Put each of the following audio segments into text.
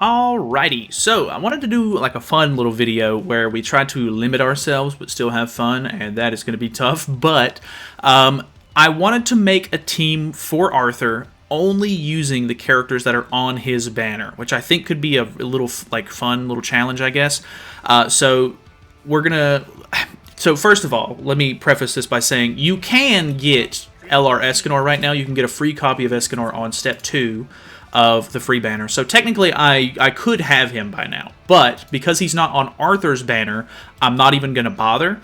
Alrighty, so I wanted to do like a fun little video where we try to limit ourselves but still have fun, and that is going to be tough, but I wanted to make a team for Arthur only using the characters that are on his banner, which I think could be a little like fun little challenge, I guess. So first of all, let me preface this by saying you can get LR Escanor right now. You can get a free copy of Escanor on step 2 of the free banner. So technically I could have him by now, but because he's not on Arthur's banner, I'm not even going to bother.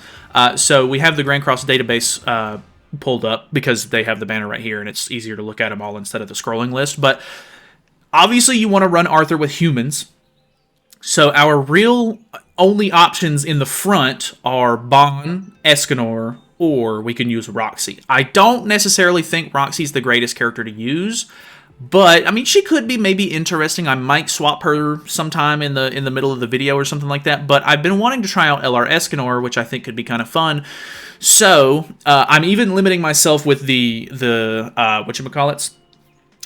So we have the Grand Cross database pulled up because they have the banner right here and it's easier to look at them all instead of the scrolling list. But obviously you want to run Arthur with humans. So our real only options in the front are Bon, Escanor, or we can use Roxy. I don't necessarily think Roxy's the greatest character to use, but I mean, she could be maybe interesting. I might swap her sometime in the middle of the video or something like that. But I've been wanting to try out LR Escanor, which I think could be kind of fun. So I'm even limiting myself with the whatchamacallits,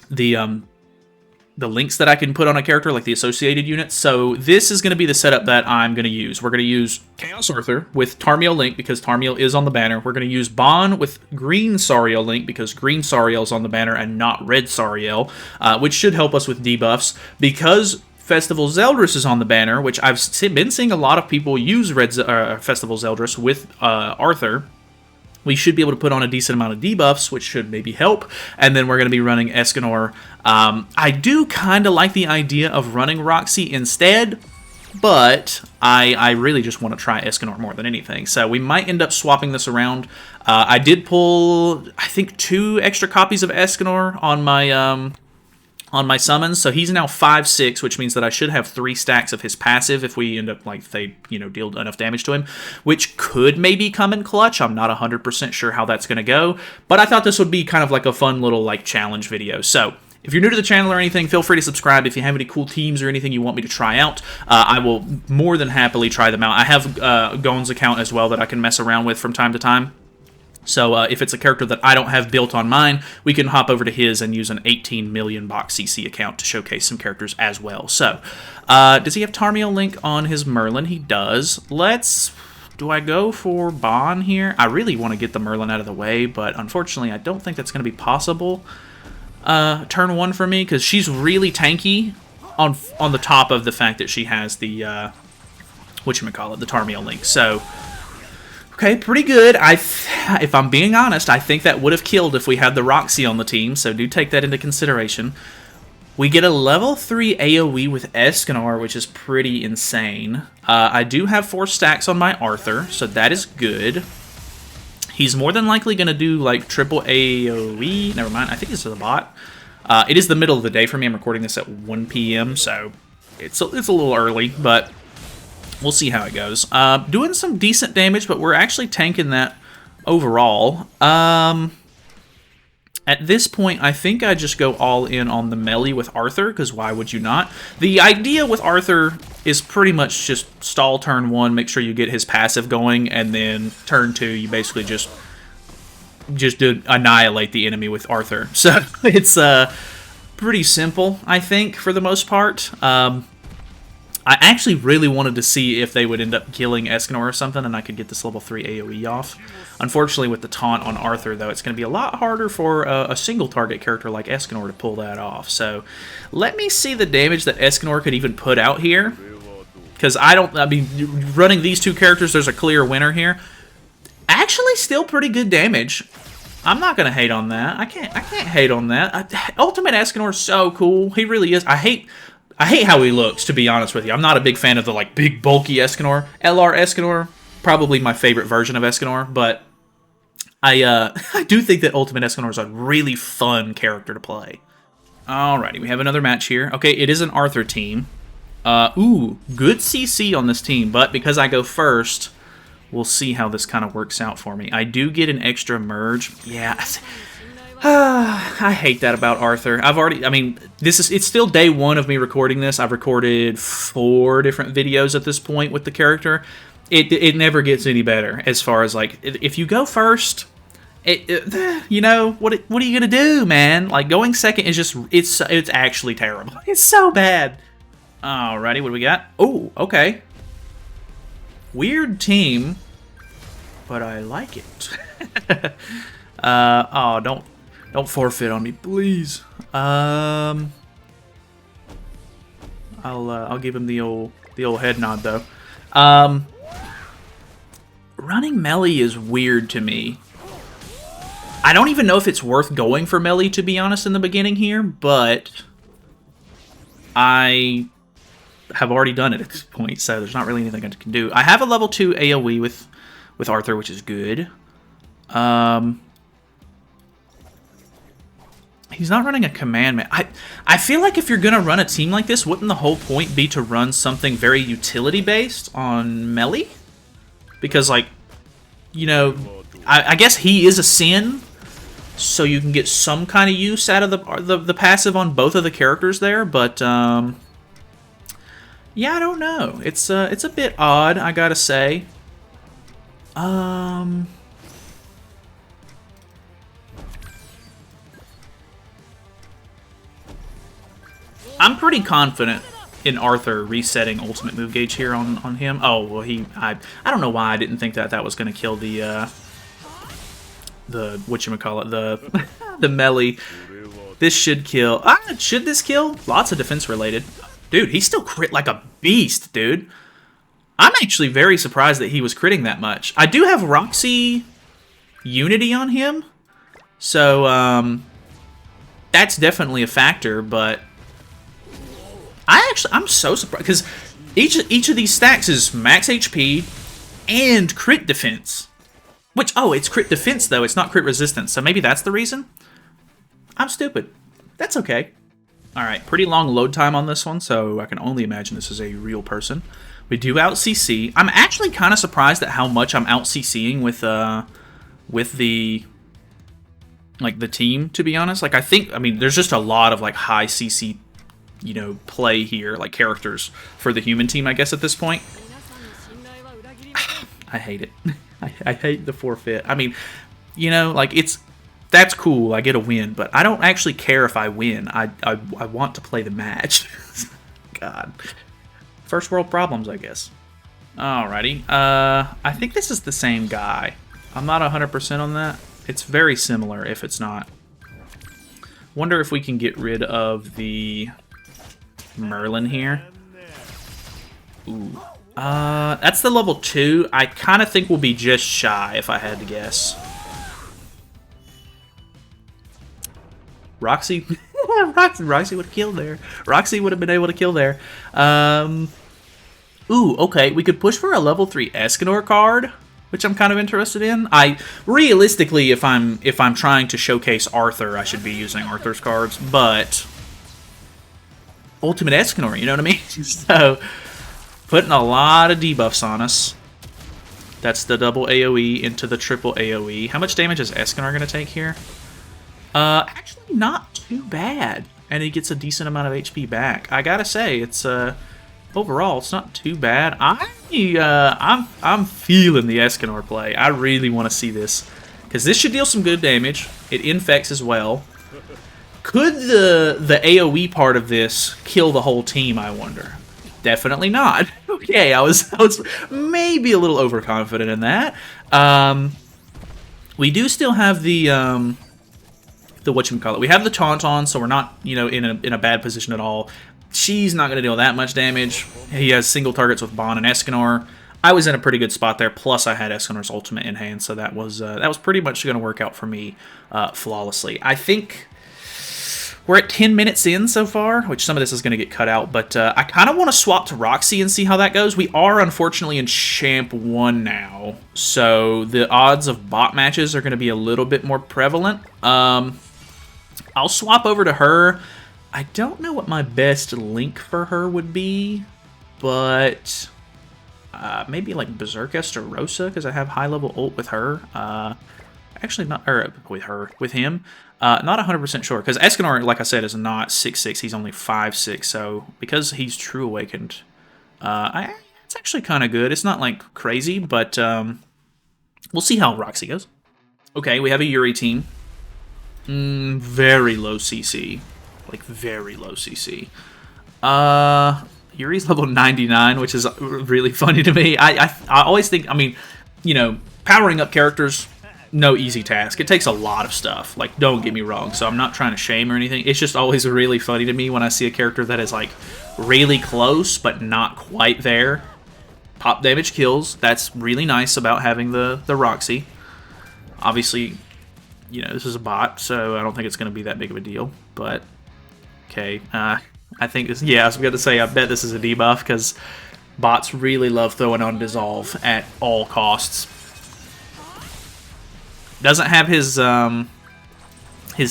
the links that I can put on a character, like the associated units. So this is going to be the setup that I'm going to use. We're going to use Chaos Arthur with Tarmiel Link because Tarmiel is on the banner. We're going to use Bon with Green Sariel Link because Green Sariel is on the banner and not Red Sariel, which should help us with debuffs. Because Festival Zeldris is on the banner, which I've been seeing a lot of people use Festival Zeldris with Arthur, we should be able to put on a decent amount of debuffs, which should maybe help. And then we're going to be running Escanor. I do kind of like the idea of running Roxy instead, but I really just want to try Escanor more than anything. So we might end up swapping this around. I did pull, I think, 2 extra copies of Escanor on my summons, so he's now 5/6, which means that I should have 3 stacks of his passive if we end up, like, if they, deal enough damage to him, which could maybe come in clutch. I'm not 100% sure how that's going to go, but I thought this would be kind of like a fun little, like, challenge video. So if you're new to the channel or anything, feel free to subscribe. If you have any cool teams or anything you want me to try out, I will more than happily try them out. I have Gon's account as well that I can mess around with from time to time. So if it's a character that I don't have built on mine, we can hop over to his and use an 18 million box CC account to showcase some characters as well. So does he have Tarmiel Link on his Merlin? He does. Do I go for Bon here? I really want to get the Merlin out of the way, but unfortunately I don't think that's going to be possible turn 1 for me, because she's really tanky on the top of the fact that she has the, whatchamacallit, the Tarmiel Link. So okay, pretty good. If I'm being honest, I think that would have killed if we had the Roxy on the team, so do take that into consideration. We get a level 3 AoE with Escanor, which is pretty insane. I do have 4 stacks on my Arthur, so that is good. He's more than likely going to do, like, triple AoE. Never mind, I think this is a bot. It is the middle of the day for me. I'm recording this at 1 p.m., so it's a little early, but we'll see how it goes. Doing some decent damage, but we're actually tanking that overall. At this point, I think I just go all in on the melee with Arthur, because why would you not? The idea with Arthur is pretty much just stall turn 1, make sure you get his passive going, and then turn 2, you basically just annihilate the enemy with Arthur. So it's pretty simple, I think, for the most part. I actually really wanted to see if they would end up killing Escanor or something, and I could get this level 3 AoE off. Unfortunately, with the taunt on Arthur, though, it's going to be a lot harder for a single target character like Escanor to pull that off. So let me see the damage that Escanor could even put out here, because I mean, running these 2 characters, there's a clear winner here. Actually, still pretty good damage. I'm not gonna hate on that. I can't hate on that. Ultimate Escanor is so cool. He really is. I hate how he looks, to be honest with you. I'm not a big fan of the, like, big, bulky Escanor. LR Escanor, probably my favorite version of Escanor, but I do think that Ultimate Escanor is a really fun character to play. Alrighty, we have another match here. Okay, it is an Arthur team. Ooh, good CC on this team, but because I go first, we'll see how this kind of works out for me. I do get an extra merge. Yeah, I hate that about Arthur. I mean, it's still day 1 of me recording this. I've recorded 4 different videos at this point with the character. It never gets any better as far as, like, if you go first, you know, what are you gonna do, man? Like, going second is just, it's actually terrible. It's so bad. Alrighty, what do we got? Oh, okay. Weird team, but I like it. Oh, don't forfeit on me, please. I'll give him the old head nod though. Running melee is weird to me. I don't even know if it's worth going for melee, to be honest, in the beginning here, but I have already done it at this point, so there's not really anything I can do. I have a level 2 AoE with Arthur, which is good. He's not running a commandment. I feel like if you're going to run a team like this, wouldn't the whole point be to run something very utility-based on melee? Because, like, you know, I guess he is a sin, so you can get some kind of use out of the passive on both of the characters there, but, yeah, I don't know. It's a bit odd, I gotta say. I'm pretty confident in Arthur resetting ultimate move gauge here on him. Oh, well, I don't know why I didn't think that was going to kill the whatchamacallit, the melee. This should kill. Should this kill? Lots of defense related. Dude, he still crit like a beast, dude. I'm actually very surprised that he was critting that much. I do have Roxy Unity on him, so that's definitely a factor, but I'm so surprised because each of these stacks is max HP and crit defense. Which, oh, it's crit defense though, it's not crit resistance, so maybe that's the reason? I'm stupid. That's okay. Alright, pretty long load time on this one, so I can only imagine this is a real person. We do out CC. I'm actually kind of surprised at how much I'm out CCing with the team, to be honest. Like, I mean, there's just a lot of like high CC, you know, play here, like characters for the human team, I guess, at this point. I hate it. I hate the forfeit. I mean, you know, like, that's cool, I get a win, but I don't actually care if I win. I want to play the match. God. First world problems, I guess. Alrighty. I think this is the same guy. I'm not 100% on that. It's very similar if it's not. Wonder if we can get rid of the Merlin here. Ooh. That's the level 2. I kind of think we'll be just shy if I had to guess. Roxy? Roxy would have killed there. Roxy would have been able to kill there. Ooh, okay. We could push for a level 3 Escanor card, which I'm kind of interested in. Realistically, if I'm trying to showcase Arthur, I should be using Arthur's cards, but Ultimate Escanor, you know what I mean? So, putting a lot of debuffs on us. That's the double AoE into the triple AoE. How much damage is Escanor going to take here? Actually not too bad. And he gets a decent amount of HP back. I gotta say, it's, overall, it's not too bad. I'm feeling the Escanor play. I really want to see this. Because this should deal some good damage. It infects as well. Could the AoE part of this kill the whole team, I wonder? Definitely not. Okay, I was maybe a little overconfident in that. We do still have the whatchamacallit. We have the taunt on, so we're not, you know, in a bad position at all. She's not going to deal that much damage. He has single targets with Bon and Escanor. I was in a pretty good spot there, plus I had Escanor's ultimate in hand, so that was pretty much going to work out for me flawlessly. I think we're at 10 minutes in so far, which some of this is going to get cut out, but I kind of want to swap to Roxy and see how that goes. We are, unfortunately, in Champ 1 now, so the odds of bot matches are going to be a little bit more prevalent. I'll swap over to her. I don't know what my best link for her would be, but maybe like Berserkest or Rosa, because I have high-level ult with her. Actually, not with him. Not 100% sure, because Escanor, like I said, is not 6'6", he's only 5'6", so because he's True Awakened, it's actually kind of good. It's not, like, crazy, but we'll see how Roxy goes. Okay, we have a Yuri team. Very low CC. Like, very low CC. Yuri's level 99, which is really funny to me. I always think, I mean, you know, powering up characters, no easy task. It takes a lot of stuff. Like, don't get me wrong. So I'm not trying to shame or anything. It's just always really funny to me when I see a character that is, like, really close but not quite there. Pop damage kills. That's really nice about having the Roxy. Obviously, you know, this is a bot, so I don't think it's going to be that big of a deal. But, okay. I think this, yeah, I was going to say, I bet this is a debuff, because bots really love throwing on Dissolve at all costs. Doesn't have his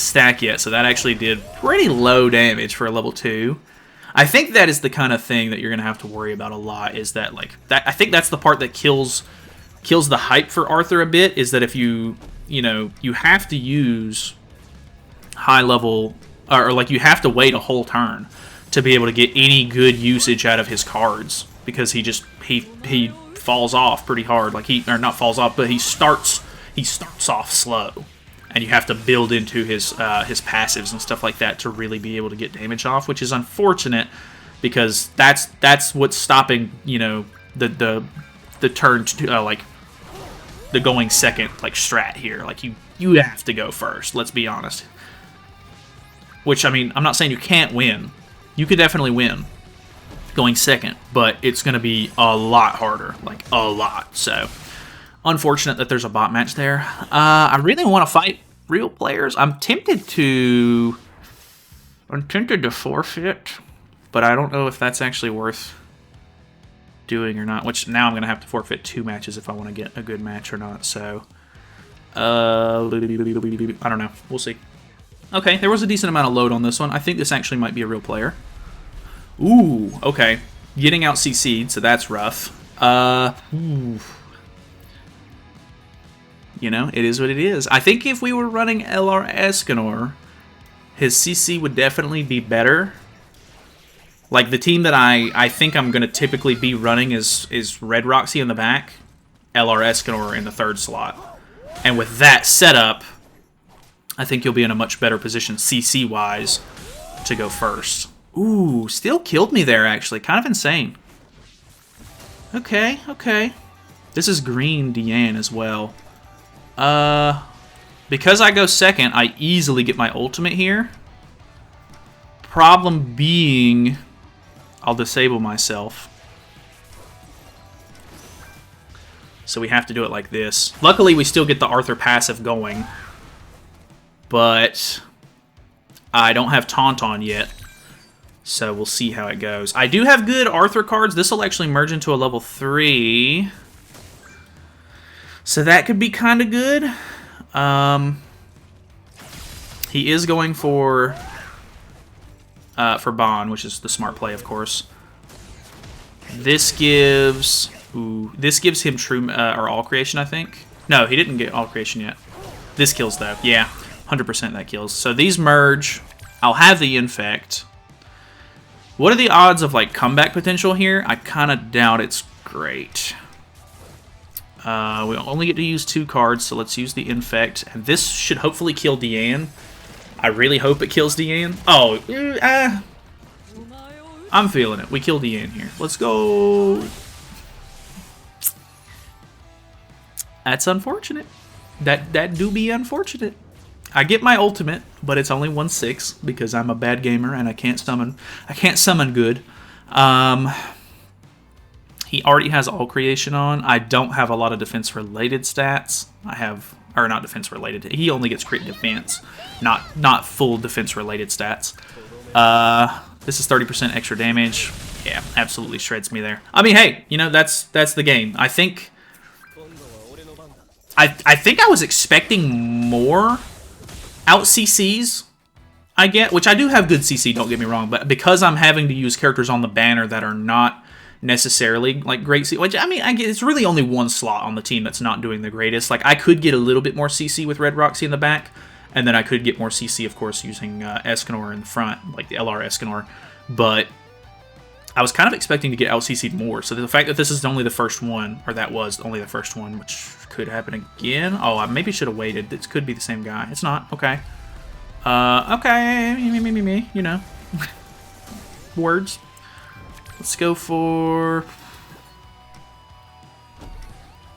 stack yet, so that actually did pretty low damage for a level 2. I think that is the kind of thing that you're going to have to worry about a lot, is that, like, that, I think that's the part that kills the hype for Arthur a bit, is that if you know, you have to use high level, or like you have to wait a whole turn to be able to get any good usage out of his cards, because he falls off pretty hard. Like, or not falls off, but he starts off slow, and you have to build into his passives and stuff like that to really be able to get damage off, which is unfortunate, because that's what's stopping, you know, the turn to like the going second, like, strat here. Like, you have to go first, let's be honest. Which, I mean, I'm not saying you can't win. You could definitely win going second, but it's going to be a lot harder, like a lot. So, unfortunate that there's a bot match there. I really want to fight real players. I'm tempted to forfeit, but I don't know if that's actually worth doing or not. Which now I'm going to have to forfeit 2 matches if I want to get a good match or not. So, I don't know. We'll see. Okay, there was a decent amount of load on this one. I think this actually might be a real player. Ooh, okay. Getting out CC'd, so that's rough. You know, it is what it is. I think if we were running LR Escanor, his CC would definitely be better. Like, the team that I think I'm going to typically be running is Red Roxy in the back, LR Escanor in the 3rd slot. And with that setup, I think you'll be in a much better position CC-wise to go first. Ooh, still killed me there, actually. Kind of insane. Okay, okay. This is green Deanne as well. Because I go second, I easily get my ultimate here. Problem being, I'll disable myself. So we have to do it like this. Luckily, we still get the Arthur passive going. But I don't have Taunt on yet, so we'll see how it goes. I do have good Arthur cards. This will actually merge into a level 3, so that could be kind of good. He is going for Bond, which is the smart play, of course. This gives him true or all creation, I think. No, he didn't get all creation yet. This kills though, yeah. 100% that kills. So these merge. I'll have the infect. What are the odds of, like, comeback potential here? I kind of doubt it's great. We only get to use 2 cards, so let's use the infect. And this should hopefully kill Deanne. I really hope it kills Deanne. Oh, I'm feeling it. We kill Deanne here. Let's go. That's unfortunate. That do be unfortunate. I get my ultimate, but it's only 1/6 because I'm a bad gamer and I can't summon good. He already has all creation on. I don't have a lot of defense related stats. Or not defense related. He only gets crit defense, not full defense related stats. This is 30% extra damage. Yeah, absolutely shreds me there. I mean, hey, you know, that's the game. I think I was expecting more out CCs, which I do have good CC, don't get me wrong, but because I'm having to use characters on the banner that are not necessarily, like, great CC, which, I mean, it's really only 1 slot on the team that's not doing the greatest. Like, I could get a little bit more CC with Red Roxy in the back, and then I could get more CC, of course, using Escanor in the front, like the LR Escanor, but I was kind of expecting to get out CC'd more, so the fact that this is only the first one, or that was only the first one, which could happen again. Oh, I maybe should have waited. This could be the same guy. It's not. Okay. Okay. Me, you know. Words. Let's go for...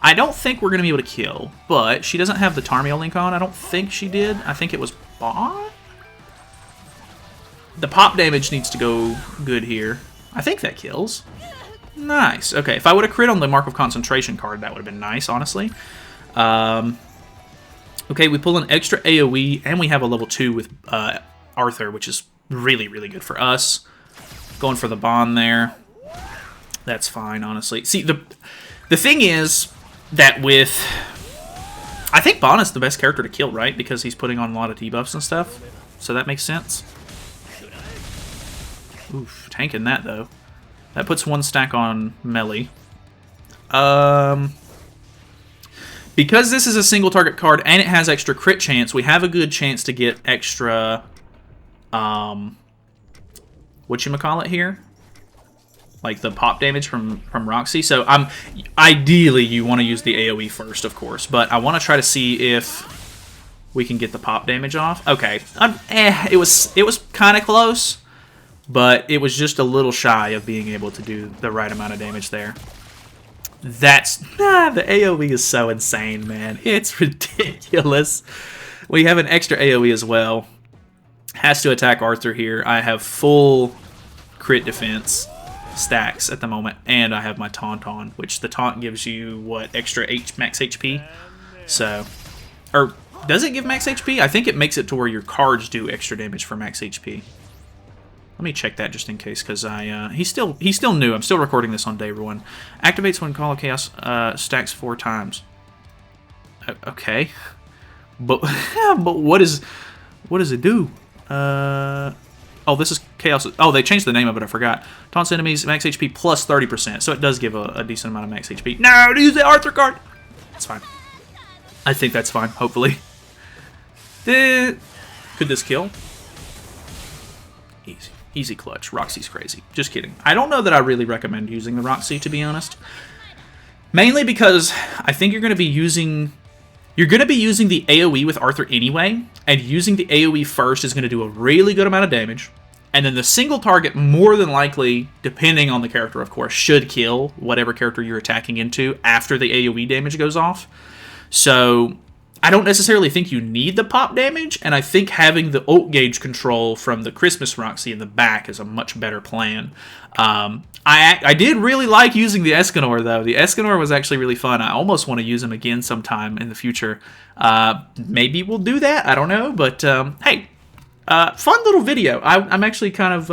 I don't think we're going to be able to kill, but she doesn't have the Tarmiel link on. I don't think she did. I think it was Bond? The pop damage needs to go good here. I think that kills. Nice. Okay, if I would have crit on the Mark of Concentration card, that would have been nice, honestly. Okay, we pull an extra AoE, and we have a level 2 with Arthur, which is really, really good for us. Going for the Bond there. That's fine, honestly. See, the thing is that with... I think Bond is the best character to kill, right? Because he's putting on a lot of debuffs and stuff. So that makes sense. Oof, tanking that, though. That puts 1 stack on melee. Because this is a single target card and it has extra crit chance, we have a good chance to get extra, whatchamacallit here? Like the pop damage from Roxy. So ideally you want to use the AoE first, of course, but I want to try to see if we can get the pop damage off. Okay, it was kind of close, but it was just a little shy of being able to do the right amount of damage there. The AoE is so insane, man. It's ridiculous. We have an extra AoE as well. Has to attack Arthur here. I have full crit defense stacks at the moment, and I have my taunt on, which the taunt gives you, what, extra max HP? So, or does it give max HP? I think it makes it to where your cards do extra damage for max HP. Let me check that just in case, because he's still new. I'm still recording this on day 1. Activates when Call of Chaos stacks 4 times. Okay, but but what does it do? Oh, this is Chaos. Oh, they changed the name of it. I forgot. Taunts enemies max HP plus 30%, so it does give a decent amount of max HP. No, use the Arthur card. That's fine. I think that's fine. Hopefully. Could this kill? Easy. Easy clutch. Roxy's crazy. Just kidding. I don't know that I really recommend using the Roxy, to be honest. Mainly because I think you're going to be using the AoE with Arthur anyway, and using the AoE first is going to do a really good amount of damage. And then the single target, more than likely, depending on the character, of course, should kill whatever character you're attacking into after the AoE damage goes off. So I don't necessarily think you need the pop damage, and I think having the ult gauge control from the Christmas Roxy in the back is a much better plan. I did really like using the Escanor, though. The Escanor was actually really fun. I almost want to use him again sometime in the future. Maybe we'll do that. I don't know, but hey, fun little video. I'm actually kind of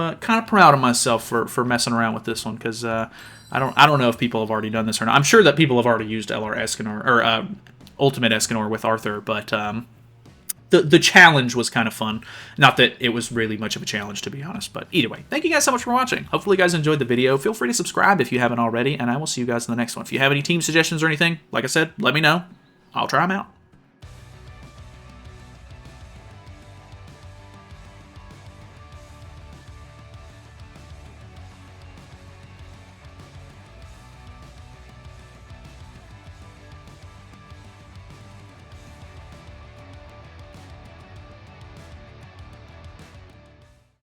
proud of myself for messing around with this one, because I don't know if people have already done this or not. I'm sure that people have already used LR Escanor or Ultimate Escanor with Arthur, but the challenge was kind of fun. Not that it was really much of a challenge, to be honest, but either way, thank you guys so much for watching. Hopefully you guys enjoyed the video. Feel free to subscribe if you haven't already, and I will see you guys in the next one. If you have any team suggestions or anything, like I said, let me know. I'll try them out.